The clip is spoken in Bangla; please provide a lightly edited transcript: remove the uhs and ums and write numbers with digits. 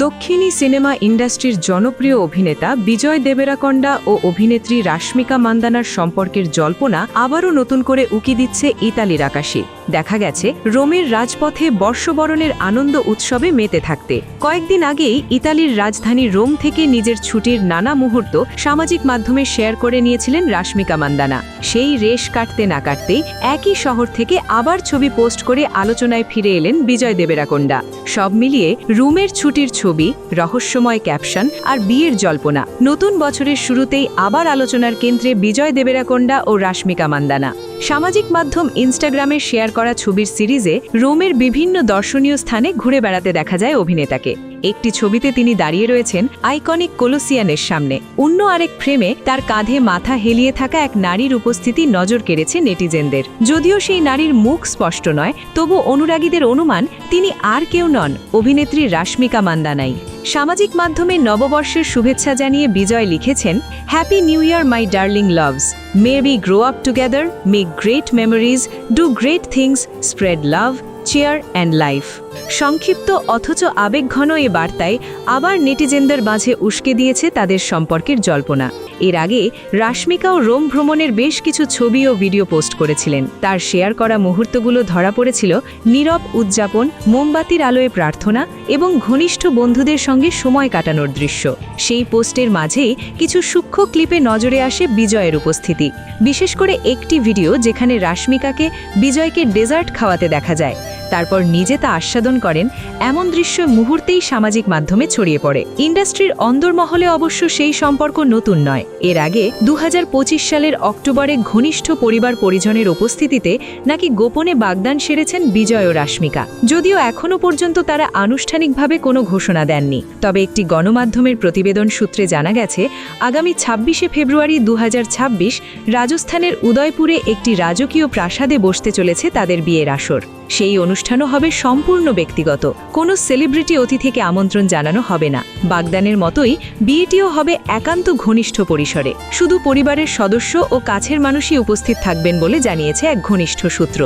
দক্ষিণী সিনেমা ইন্ডাস্ট্রির জনপ্রিয় অভিনেতা বিজয় দেবেরাকোন্ডা ও অভিনেত্রী রাশমিকা মান্দানার সম্পর্কের জল্পনা আবারও নতুন করে উকি দিচ্ছে ইতালির আকাশে। দেখা গেছে রোমের রাজপথে বর্ষবরণের আনন্দ উৎসবে মেতে থাকতে কয়েকদিন আগেই ইতালির রাজধানী রোম থেকে নিজের ছুটির নানা মুহূর্ত সামাজিক মাধ্যমে শেয়ার করে নিয়েছিলেন রাশমিকা মান্দানা। সেই রেশ কাটতে না কাটতেই একই শহর থেকে আবার ছবি পোস্ট করে আলোচনায় ফিরে এলেন বিজয় দেবেরাকোন্ডা। সব মিলিয়ে রোমের ছুটির ছবি, রহস্যময় ক্যাপশন আর বিয়ের জল্পনা। নতুন বছরের শুরুতেই আবার আলোচনার কেন্দ্রে বিজয় দেবেরাকোন্ডা ও রাশমিকা মান্দানা। সামাজিক মাধ্যম ইনস্টাগ্রামে শেয়ার করা ছবির সিরিজে রোমের বিভিন্ন দর্শনীয় স্থানে ঘুরে বেড়াতে দেখা যায় অভিনেতাকে। একটি ছবিতে তিনি দাঁড়িয়ে রয়েছেন আইকনিক কোলোসিয়ানের সামনে, অন্য আরেক ফ্রেমে তার কাঁধে মাথা হেলিয়ে থাকা এক নারীর উপস্থিতি নজর কেড়েছে নেটিজেনদের। যদিও সেই নারীর মুখ স্পষ্ট নয়, তবু অনুরাগীদের অনুমান তিনি আর কেউ নন, অভিনেত্রী রাশমিকা মান্দানাই। সামাজিক মাধ্যমে নববর্ষের শুভেচ্ছা জানিয়ে বিজয় লিখেছেন, happy new year my darling loves, May we grow up together, make great memories, do great things, spread love, chair and life. সংক্ষিপ্ত অথচ আবেগঘন এ বার্তায় আবার নেটিজেনদের মাঝে উস্কে দিয়েছে তাদের সম্পর্কের জল্পনা। এর আগে রাশমিকাও রোম ভ্রমণের বেশ কিছু ছবি ও ভিডিও পোস্ট করেছিলেন। তার শেয়ার করা মুহূর্তগুলো ধরা পড়েছিল নীরব উদযাপন, মোমবাতির আলোয় প্রার্থনা এবং ঘনিষ্ঠ বন্ধুদের সঙ্গে সময় কাটানোর দৃশ্য। সেই পোস্টের মাঝেই কিছু সূক্ষ্ম ক্লিপে নজরে আসে বিজয়ের উপস্থিতি, বিশেষ করে একটি ভিডিও যেখানে রাশমিকাকে বিজয়কে ডেজার্ট খাওয়াতে দেখা যায়। তারপর নিজে তা আস্বাদন করেন, এমন দৃশ্য মুহূর্তেই সামাজিক মাধ্যমে ছড়িয়ে পড়ে। ইন্ডাস্ট্রির অন্দরমহলে অবশ্য সেই সম্পর্ক নতুন নয়। এর আগে 2025 সালের অক্টোবরে ঘনিষ্ঠ পরিবার পরিজনের উপস্থিতিতে নাকি গোপনে বাগদান সেরেছেন বিজয় ও রাশমিকা। যদিও এখনও পর্যন্ত তারা আনুষ্ঠানিকভাবে কোনো ঘোষণা দেননি, তবে একটি গণমাধ্যমের প্রতিবেদন সূত্রে জানা গেছে আগামী 26শে ফেব্রুয়ারি 2026 রাজস্থানের উদয়পুরে একটি রাজকীয় প্রাসাদে বসতে চলেছে তাদের বিয়ের আসর। সেই অনুষ্ঠানও হবে সম্পূর্ণ ব্যক্তিগত, কোনো সেলিব্রিটি অতিথিকে আমন্ত্রণ জানানো হবে না। বাগদানের মতোই বিয়েটিও হবে একান্ত ঘনিষ্ঠ পরিসরে, শুধু পরিবারের সদস্য ও কাছের মানুষই উপস্থিত থাকবেন বলে জানিয়েছে এক ঘনিষ্ঠ সূত্র।